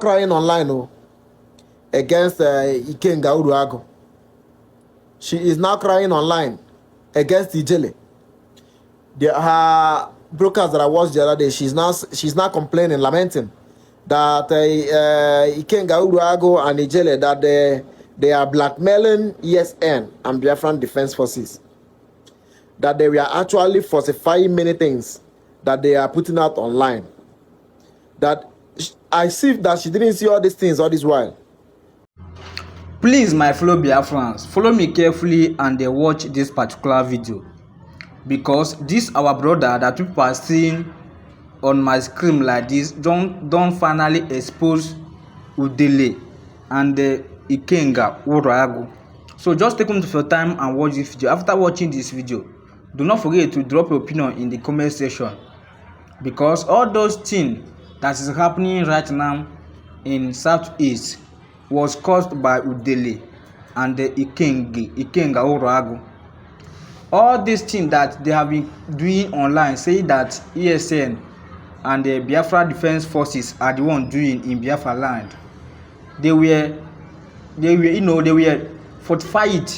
crying online against Ikenga Uruagu. She is now crying online against Udele. Her brokers that I watched the other day, she's now complaining, lamenting that Ikenga Uruagu and Udele, that they are blackmailing ESN and Biafran Defense Forces. That they were actually falsifying many things that they are putting out online. That I see that she didn't see all these things all this while. Please, my fellow Biafrans, follow me carefully and watch this particular video, because this our brother that people are seeing on my screen like this don't finally expose Udele and the Ikenga Uruagu. So just take your time and watch this video. After watching this video, do not forget to drop your opinion in the comment section, because all those things that is happening right now in Southeast was caused by Udele and the Ikenga Uruagu. All these things that they have been doing online, saying that ESN and the Biafra Defense Forces are the one doing in Biafra land. They were fortified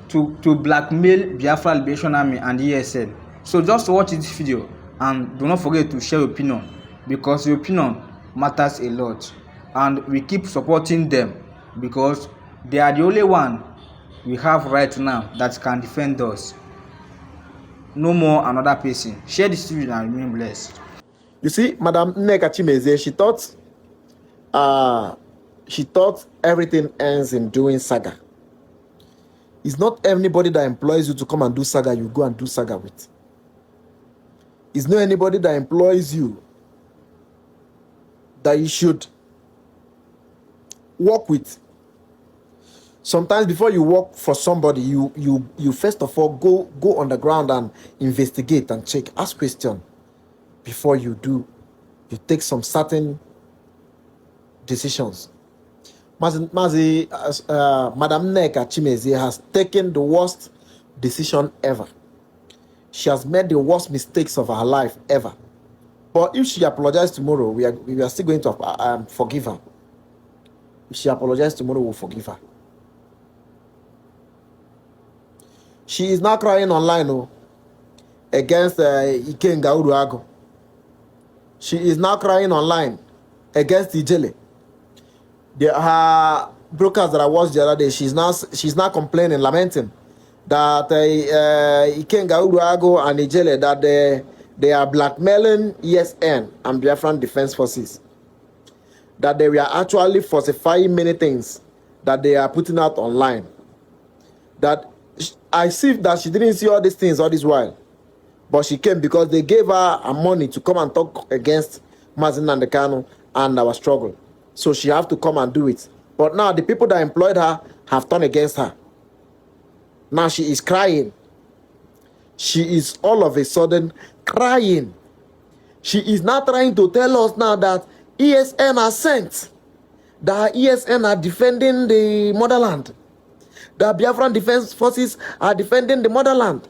to blackmail Biafra Liberation Army and ESN. So just watch this video and do not forget to share your opinion, because your opinion matters a lot, and we keep supporting them because they are the only one we have right now that can defend us. No more another person. Share this video and remain blessed. You see, Madam Nneka Chimeze, she thought everything ends in doing saga. It's not anybody that employs you to come and do saga you go and do saga with. It's not anybody that employs you that you should work with. Sometimes before you work for somebody, you first of all go on the ground and investigate and check, ask questions before you take some certain decisions. Madam Nneka Chimeze has taken the worst decision ever. She has made the worst mistakes of her life ever. But if she apologizes tomorrow, we are still going to forgive her. If she apologizes tomorrow, we'll forgive her. She is now crying online against Ikenga Uruagu. She is now crying online against Udele. Her brokers that I watched the other day, she's now complaining, lamenting that Ikenga Uruagu and Udele, that they are blackmailing ESN and Biafran Defense Forces. That they were actually falsifying many things that they are putting out online. That I see that she didn't see all these things all this while, but she came because they gave her money to come and talk against Mazin and the Kanu and our struggle. So she have to come and do it. But now the people that employed her have turned against her. Now she is crying. She is all of a sudden crying. She is now trying to tell us now that ESN are sent, that ESN are defending the motherland, that Biafran Defense Forces are defending the motherland.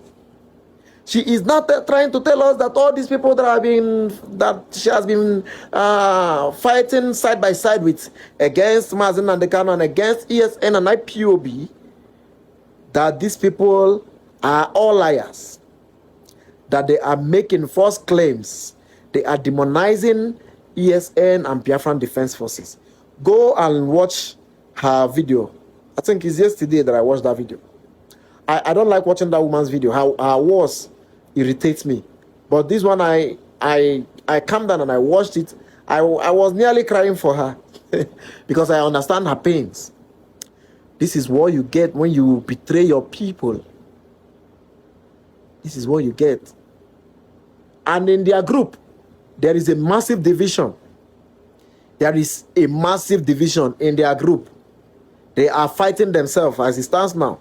She is not trying to tell us that all these people that she has been fighting side by side with against Mazin and the Kanu and against ESN and IPOB, that these people are all liars, that they are making false claims, they are demonizing ESN and Biafran Defense Forces. Go and watch her video. I think it's yesterday that I watched that video. I don't like watching that woman's video. Her words irritates me. But this one, I calmed down and I watched it. I was nearly crying for her because I understand her pains. This is what you get when you betray your people. This is what you get. And in their group, there is a massive division. There is a massive division in their group. They are fighting themselves as it stands now.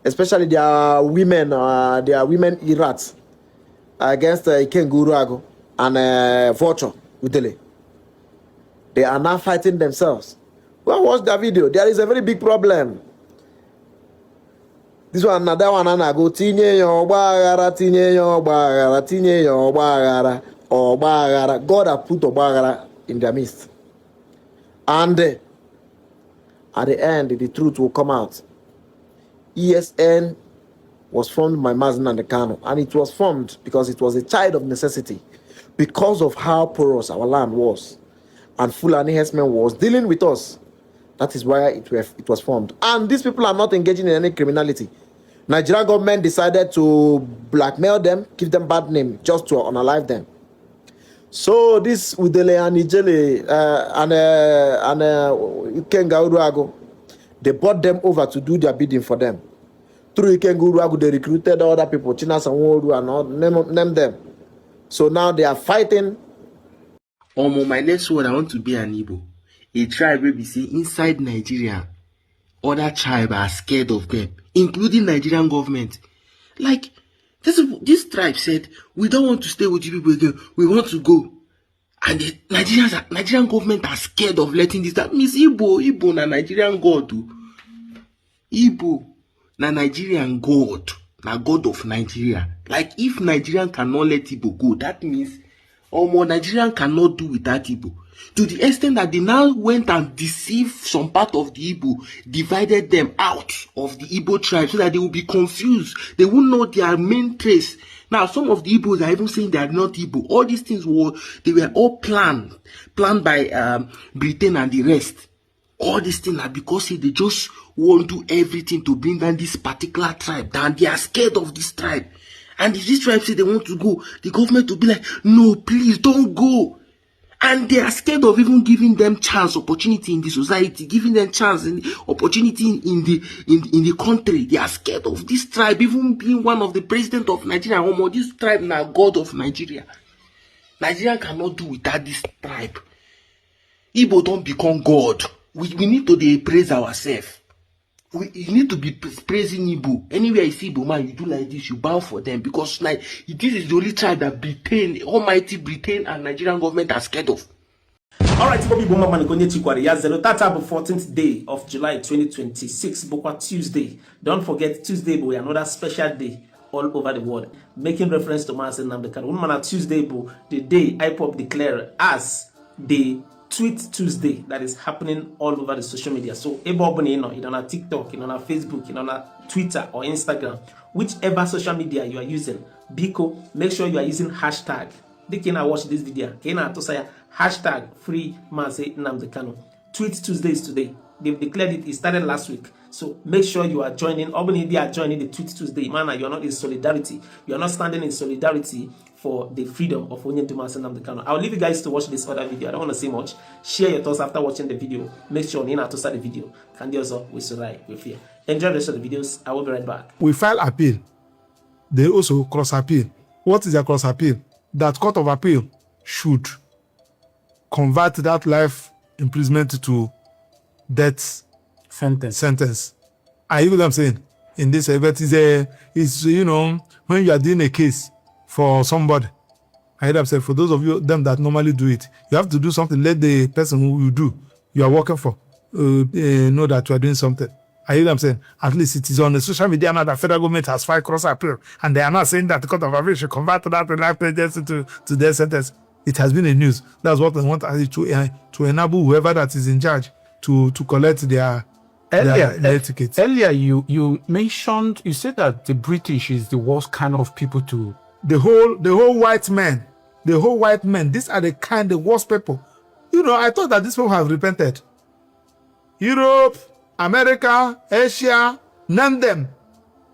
Especially their women Irats against Ikenga Uruagu and Vulture Udele. They are now fighting themselves. Well, watch that video. There is a very big problem. This one, another one, and I go tinye your bagara, tinye your bagara, tinye your bagara, or bagara. God have put Obagara in their midst. And at the end, the truth will come out. ESN was formed by Mazen and the Kano, and it was formed because it was a child of necessity, because of how porous our land was, and Fulani herdsmen was dealing with us. That is why it was formed. And these people are not engaging in any criminality. Nigerian government decided to blackmail them, give them bad name, just to unalive them. So this Udele and Ijele and Ikenga Uruagu, they brought them over to do their bidding for them. Through Ikenga Uruagu, they recruited other people, Chinas and Woru and all, name them. So now they are fighting. My next word, I want to be an Igbo. A tribe where we see inside Nigeria, other tribes are scared of them, including Nigerian government. Like, this tribe said, we don't want to stay with you people again, we want to go. And the Nigerian government are scared of letting this. That means Igbo na Nigerian God. Igbo na Nigerian God. Na God of Nigeria. Like, if Nigerian cannot let Igbo go, that means Nigerian cannot do without Igbo. To the extent that they now went and deceived some part of the Igbo, divided them out of the Igbo tribe so that they will be confused. They won't know their main trace. Now, some of the Igbos are even saying they are not Igbo. All these things were all planned by Britain and the rest. All these things are because they just want to do everything to bring down this particular tribe down. They are scared of this tribe. And if this tribe say they want to go, the government will be like, no, please don't go. And they are scared of even giving them chance, opportunity in the society, giving them chance and opportunity in the country. They are scared of this tribe, even being one of the president of Nigeria. This tribe now God of Nigeria. Nigeria cannot do without this tribe. Igbo don't become God. We need to praise ourselves. You need to be praising Igbo. Anywhere you see Igbo man, you do like this, you bow for them, because like this is the only tribe that Britain, almighty Britain and Nigerian government are scared of. Alright, Bobby Boma Manikonye Chikwari Yazelo. Tata 14th day of July 2026, Bokwa Tuesday. Don't forget Tuesday, boy, another special day all over the world. Making reference to Mazen Namdekan. One Tuesday, boy, the day IPOP declare as the Tweet Tuesday that is happening all over the social media. So everybody on our TikTok, on our Facebook, on our Twitter or Instagram, whichever social media you are using, Biko, make sure you are using hashtag. They can watch this video. Hashtag free Mazen Namdekan. Tweet Tuesday is today. They've declared it. It started last week. So make sure you are joining. Albany, they are joining the Tweet Tuesday. Man, you are not in solidarity. You are not standing in solidarity for the freedom of Onyen Mazen Namdekan. I'll leave you guys to watch this other video. I don't want to say much. Share your thoughts after watching the video. Make sure you to start the video. Can you also with fear? Enjoy the rest of the videos. I will be right back. We file appeal. They also cross appeal. What is a cross appeal? That court of appeal should convert that life imprisonment to death sentence. I hear what I'm saying. In this event, is when you are doing a case for somebody, I hear them say, for those of them that normally do it, you have to do something. Let the person who you are working for know that you are doing something. I hear them saying, at least it is on the social media now that federal government has filed cross appeal, and they are not saying that the court of appeal should convert that life sentence to death sentence. It has been a news. That's what they want to enable whoever that is in charge to collect their tickets. Earlier, you mentioned, you said that the British is the worst kind of people to... The whole white men, these are the worst people. I thought that these people have repented. Europe, America, Asia, none them.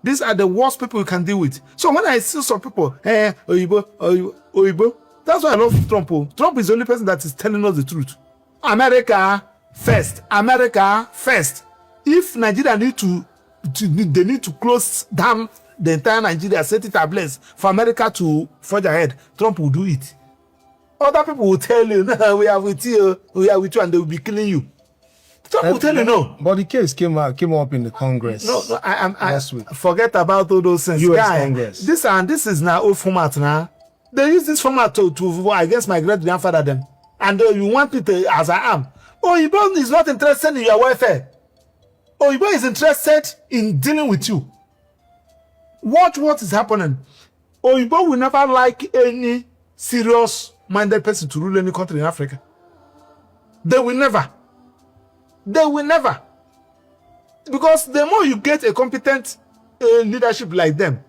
These are the worst people you can deal with. So when I see some people, Oyibo, that's why I love Trump. Trump is the only person that is telling us the truth. America first. If Nigeria they need to close down the entire Nigeria, set it ablaze for America to forge ahead, Trump will do it. Other people will tell you, no, we are with you, and they will be killing you. Trump will tell you no. But the case came up in the Congress. No, I last week. Forget about all those things. US Congress. This is now old format now. They use this format to against my great grandfather them. And you want me to, as I am. Oyibo is not interested in your welfare. Oyibo is interested in dealing with you. Watch what is happening. Oyibo will never like any serious-minded person to rule any country in Africa. They will never. They will never. Because the more you get a competent leadership like them,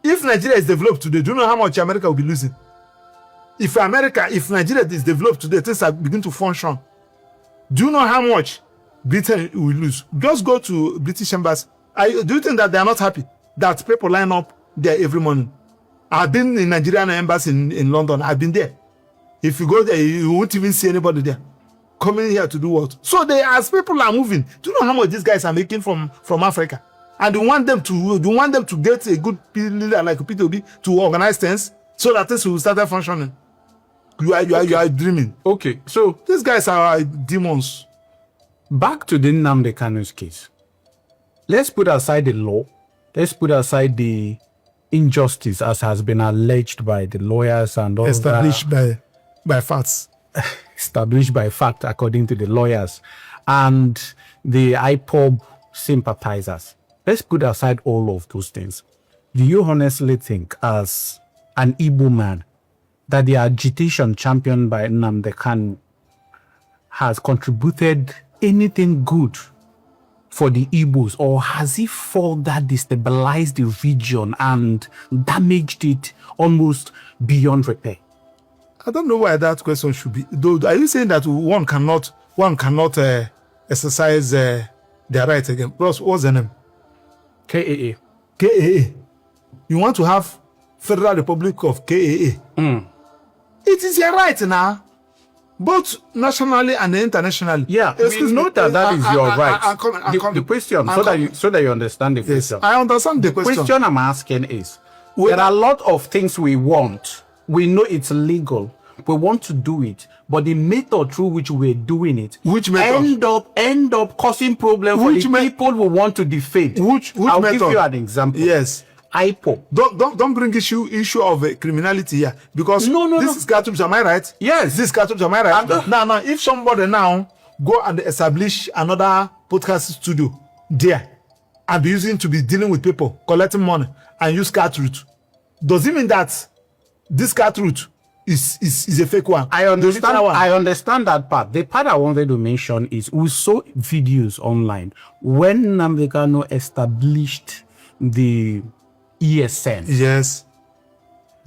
if Nigeria is developed today, do you know how much America will be losing? If Nigeria is developed today, things are begin to function. Do you know how much Britain will lose? Just go to British embassy. Do you think that they are not happy that people line up there every morning? I've been in Nigerian embassy in London. I've been there. If you go there, you won't even see anybody there coming here to do what? So as people are moving, do you know how much these guys are making from Africa? And you want them to get a good leader like P2B to organize things so that things will start functioning. You are dreaming. Okay, so these guys are demons. Back to the Nnamdi Kanu's case. Let's put aside the law. Let's put aside the injustice as has been alleged by the lawyers and all established by facts. Established by fact, according to the lawyers and the IPOB sympathizers. Let's put aside all of those things. Do you honestly think, as an Igbo man, that the agitation championed by Nnamdi Kanu has contributed anything good for the Igbos, or has it further destabilized the region and damaged it almost beyond repair? I don't know why that question should be. Though, are you saying that one cannot exercise their right again? Plus, what's the name? KAA. KAA. You want to have Federal Republic of KAA? It is your right now, both nationally and internationally. Yeah, we know that is your right. The question, so that you understand the question. I understand the question. The question I'm asking is, there are a lot of things we want. We know it's legal. We want to do it, but the method through which we're doing it, end up causing problems for the people we want to defend. I'll give you an example. Yes. IPO. Don't bring issue of criminality here, because this is cartoons. Am I right? Yes. This is cartoons. Am I right? Now, if somebody now go and establish another podcast studio there and be using to be dealing with people, collecting money, and use cat route, does it mean that this cat route is a fake one? I understand that part. The part I wanted to mention is we saw videos online when Nnamdi Kanu established the ESN. Yes.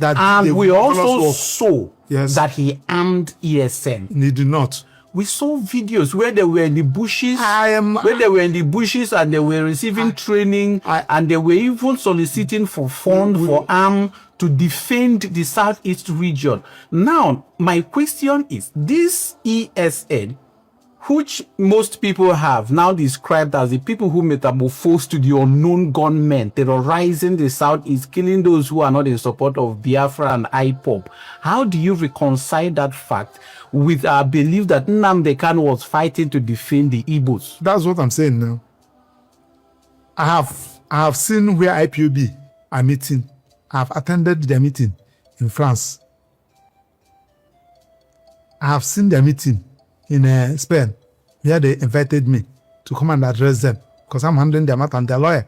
And we also saw that he armed ESN. He did not. We saw videos where they were in the bushes, and they were receiving training, and they were even soliciting for funds for arm to defend the Southeast region. Now, my question is, this ESN, which most people have now described as the people who metamorphose to the unknown gunmen, terrorizing the Southeast, killing those who are not in support of Biafra and IPOB. How do you reconcile that fact with our belief that Nnamdi Kanu was fighting to defend the Igbos? That's what I'm saying now. I have seen where IPOB are meeting. I have attended their meeting in France. I have seen their meeting in Spain, where they invited me to come and address them because I'm handling their matter and their lawyer.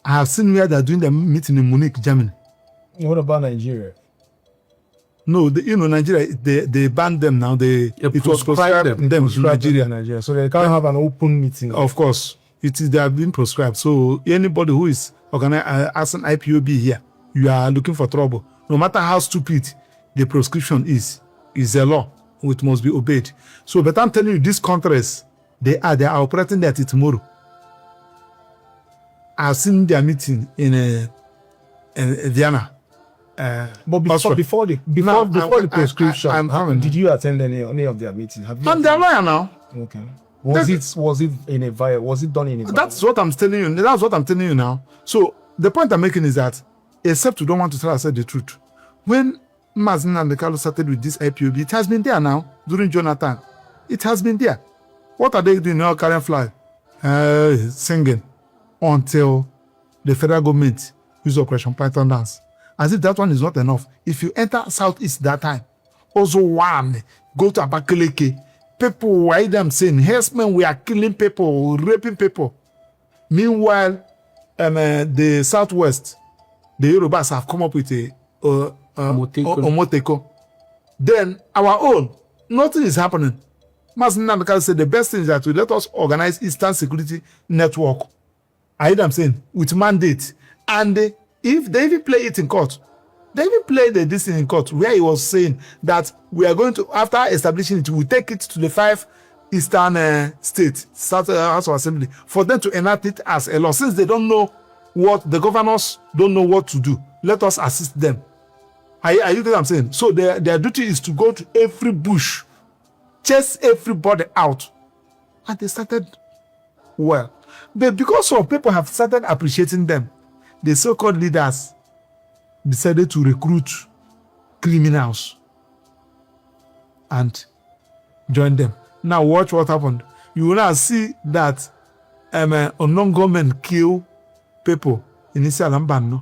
I have seen where they're doing their meeting in Munich, Germany. What about Nigeria? No, Nigeria, they banned them now. It was proscribed them in Nigeria. So they can't have an open meeting. Of course, they have been proscribed. So anybody who is asking IPOB here, you are looking for trouble. No matter how stupid the prescription is a law which must be obeyed. So, but I'm telling you, these countries, they are operating there till tomorrow. I've seen their meeting in Vienna. But before the prescription, did you attend any of their meetings? I'm their lawyer now. Okay. Was it in a vial? Was it done in a vial? That's what I'm telling you. That's what I'm telling you now. So the point I'm making is that, except you don't want to tell us the truth, when Mazin and the Carlo started with this IPOB, it has been there now during Jonathan. It has been there. What are they doing now? Carrying flag, singing until the federal government use Operation Python dance. As if that one is not enough. If you enter Southeast that time, also one go to Abakaleke, people were them saying, herdsmen, we are killing people, raping people. Meanwhile, the Southwest, the Yorubas have come up with a Omoteko. Then our own, nothing is happening. Mazi Nnamdi Kanu said the best thing is that we let us organize Eastern Security Network. I hear them saying with mandate, and if they even play it in court, they even play this thing in court where he was saying that we are going to, after establishing it, we take it to the 5 Eastern states, House of Assembly, for them to enact it as a law. Since they don't know what the governors don't know what to do, let us assist them. Are you get what I'm saying? So their duty is to go to every bush, chase everybody out, and they started well. But because some people have started appreciating them, the so-called leaders decided to recruit criminals and join them. Now watch what happened. You will now see that unknown government kill people in Isialambano,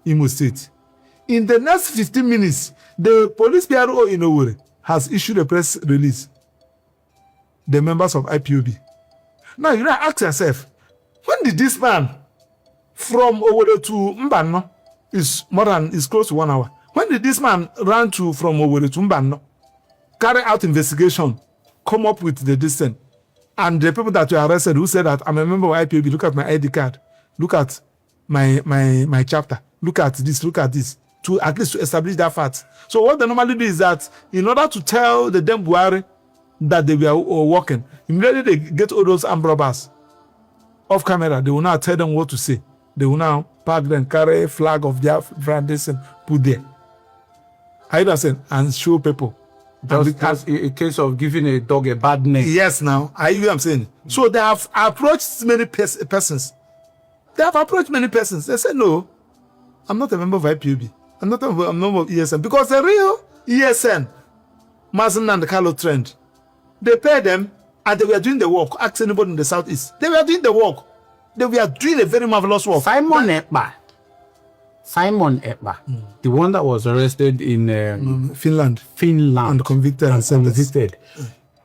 Imo State. In the next 15 minutes, the police PRO in Owerri has issued a press release. The members of IPOB. Now you now ask yourself, when did this man from Owerri to Mbano is close to 1 hour? When did this man run from Owerri to Mbano, carry out investigation, come up with the distance? And the people that were arrested who said that I'm a member of IPOB, look at my ID card, look at my chapter, look at this, to at least to establish that fact. So what they normally do is that in order to tell the damn Buhari that they were working, immediately they get all those armed robbers off camera. They will now tell them what to say. They will now pack them, carry a flag of Biafrans and put there. I understand, and show people. That's a case of giving a dog a bad name. Yes, now I hear what I'm saying. So they have approached many persons. They have approached many persons. They say, no, I'm not a member of IPOB. I'm not a member of ESN. Because the real ESN, Mazi Nnamdi Kanu trend, they pay them and they were doing the work. Ask anybody in the southeast. They were doing the work. They were doing a very marvelous work. Simon Ekpa, the one that was arrested in Finland and convicted and convicted.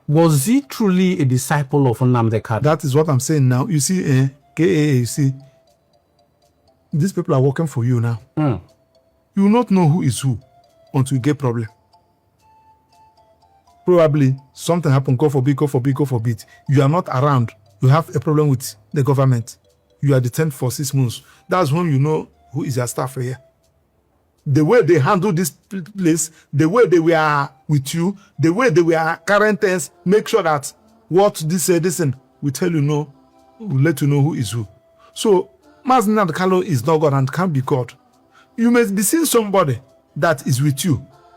Was he truly a disciple of Nnamdi Kanu? That is what I'm saying now. You see, KAA, you see, these people are working for you now. You will not know who is who until you get problem. Probably something happened, God forbid. You are not around. You have a problem with the government. You are detained for 6 months. That's when you know who is your staff here. The way they handle this place, the way they were with you, the way they were current tense, make sure that what this and we tell you no, we'll let you know who is who. So Mazi Nnamdi Kanu is not God and can't be God. You may be seeing somebody that is with you.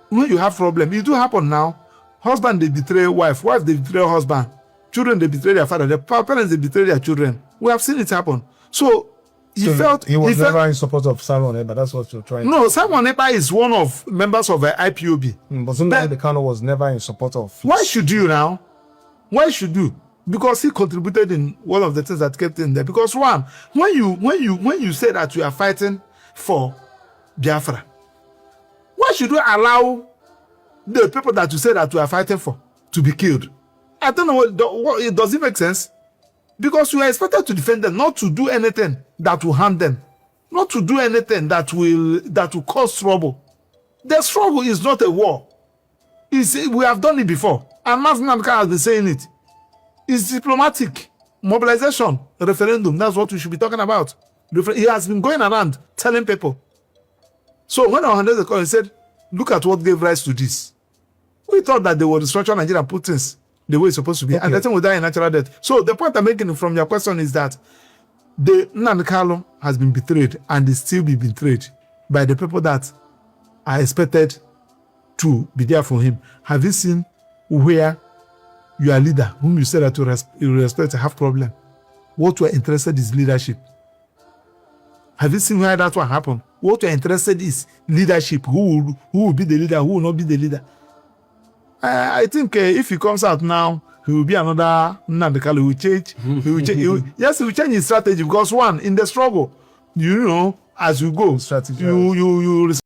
When you have problem, it do happen now. Husband, they betray wife they betray husband. Children, they betray their father. The parents, they betray their children. We have seen it happen. So he was never in support of Simon Ekpa. That's what you're trying. No, Simon Ekpa is one of members of the IPOB. But Nnamdi Kanu was never in support of. Why should you now? Why should you? Because he contributed in one of the things that kept in there. Because one, when you say that you are fighting for Biafra, why should you allow the people that you say that you are fighting for to be killed? I don't know it doesn't make sense. Because you are expected to defend them, not to do anything that will harm them, not to do anything that will cause trouble. The struggle is not a war. We have done it before, and Mazi Nnamdi Kanu has been saying it. It's diplomatic mobilization, referendum. That's what we should be talking about. He has been going around telling people. So when our handlers call, he said, "Look at what gave rise to this." We thought that they would restructure Nigeria and put things the way it's supposed to be, and the thing will die in natural death. So the point I'm making from your question is that the Nnamdi Kanu has been betrayed and is still be betrayed by the people that are expected to be there for him. Have you seen where your leader, whom you said that you respect, have problem? What you are interested is leadership. Have you seen where that will happen? What you are interested is leadership. Who will be the leader? Who will not be the leader? I think if he comes out now, he will be another Nnamdi Kanu. He will change. Yes, he will change his strategy because one, in the struggle, as you go, strategy. you